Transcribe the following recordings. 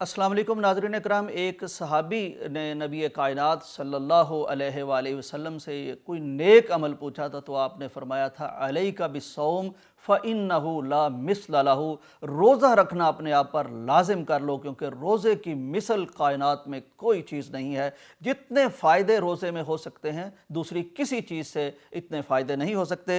अस्सलाम वालेकुम नाज़रीन इकराम। एक सहाबी ने नबी कायनात सल्लल्लाहु अलैहि वालैहि वसल्लम से कोई नेक अमल पूछा था, तो आपने फरमाया था अलैका बिस्सौम फ़इन्नहु ला मिस्ल लहू। रोज़ा रखना अपने आप पर लाजिम कर लो, क्योंकि रोज़े की मिसल कायनात में कोई चीज़ नहीं है। जितने फ़ायदे रोज़े में हो सकते हैं दूसरी किसी चीज़ से इतने फ़ायदे नहीं हो सकते।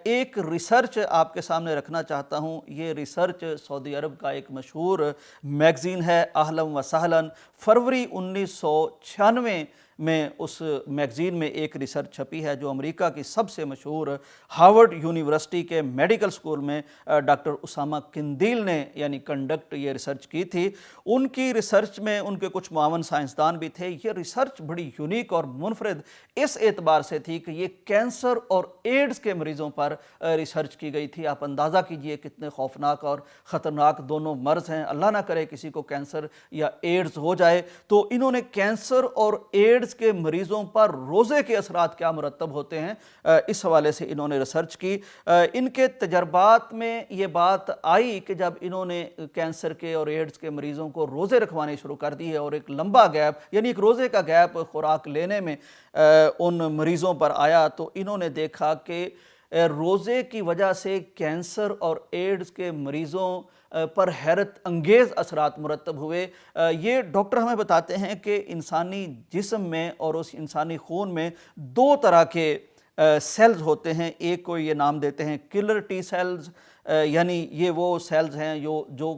एक रिसर्च आपके सामने रखना चाहता हूँ। ये रिसर्च सऊदी अरब का एक मशहूर मैगज़ीन है अहलन व सहलन। फरवरी 1996 में उस मैगज़ीन में एक रिसर्च छपी है जो अमेरिका की सबसे मशहूर हार्वर्ड यूनिवर्सिटी के मेडिकल स्कूल में डॉक्टर उसामा किंदील ने यानी कंडक्ट ये रिसर्च की थी। उनकी रिसर्च में उनके कुछ मुआवन साइंसदान भी थे। ये रिसर्च बड़ी यूनिक और मुनफरद इस एतबार से थी कि ये कैंसर और एड्स के मरीज़ों पर रिसर्च की गई थी। आप अंदाज़ा कीजिए कितने खौफनाक और ख़तरनाक दोनों मर्ज़ हैं। अल्लाह ना करे किसी को कैंसर या एड्स हो जाए। तो इन्होंने कैंसर और एड्स के मरीज़ों पर रोज़े के असरात क्या मुरतब होते हैं, इस हवाले से इन्होंने रिसर्च की। इनके तजर्बात में ये बात आई कि जब इन्होंने कैंसर के और एड्स के मरीज़ों को रोज़े रखवाने शुरू कर दी है और एक लंबा गैप यानी एक रोज़े का गैप खुराक लेने में उन मरीज़ों पर आया, तो इन्होंने देखा कि रोज़े की वजह से कैंसर और एड्स के मरीज़ों पर हैरत अंगेज़ असरात मुरतब हुए। ये डॉक्टर हमें बताते हैं कि इंसानी जिस्म में और उस इंसानी खून में दो तरह के सेल्स होते हैं। एक को ये नाम देते हैं किलर टी सेल्स, यानी ये वो सेल्स हैं जो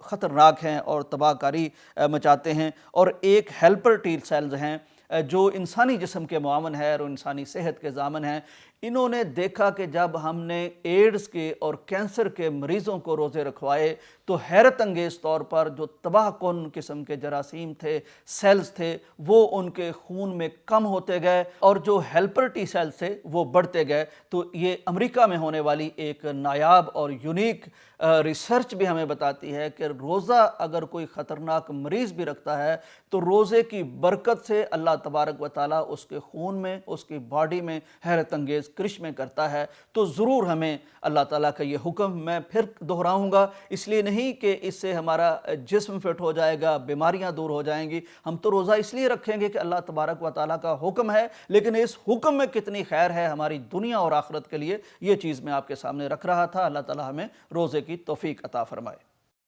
ख़तरनाक हैं और तबाहकारी मचाते हैं, और एक हेल्पर टी सेल्स हैं जो इंसानी जिस्म के मुआवन है और इंसानी सेहत के ज़ामन हैं। इन्होंने देखा कि जब हमने एड्स के और कैंसर के मरीज़ों को रोज़े रखवाए तो हैरत अंगेज़ तौर पर जो तबाहकुन किस्म के जरासीम थे, सेल्स थे, वो उनके खून में कम होते गए और जो हेल्पर टी सेल्स थे वो बढ़ते गए। तो ये अमेरिका में होने वाली एक नायाब और यूनिक रिसर्च भी हमें बताती है कि रोज़ा अगर कोई ख़तरनाक मरीज़ भी रखता है तो रोज़े की बरकत से अल्लाह तबारक व तआला उसके खून में, उसकी बॉडी में हैरत अंगेज़ करिश्मे करता है। तो ज़रूर हमें अल्लाह ताला का ये हुक्म, मैं फिर दोहराऊँगा, इसलिए नहीं कि इससे हमारा जिस्म फिट हो जाएगा, बीमारियां दूर हो जाएंगी। हम तो रोज़ा इसलिए रखेंगे कि अल्लाह तबारक व तआला का हुक्म है, लेकिन इस हुक्म में कितनी खैर है हमारी दुनिया और आखिरत के लिए, ये चीज़ मैं आपके सामने रख रहा था। अल्लाह ताला हमें रोज़े की तौफीक अता फरमाए।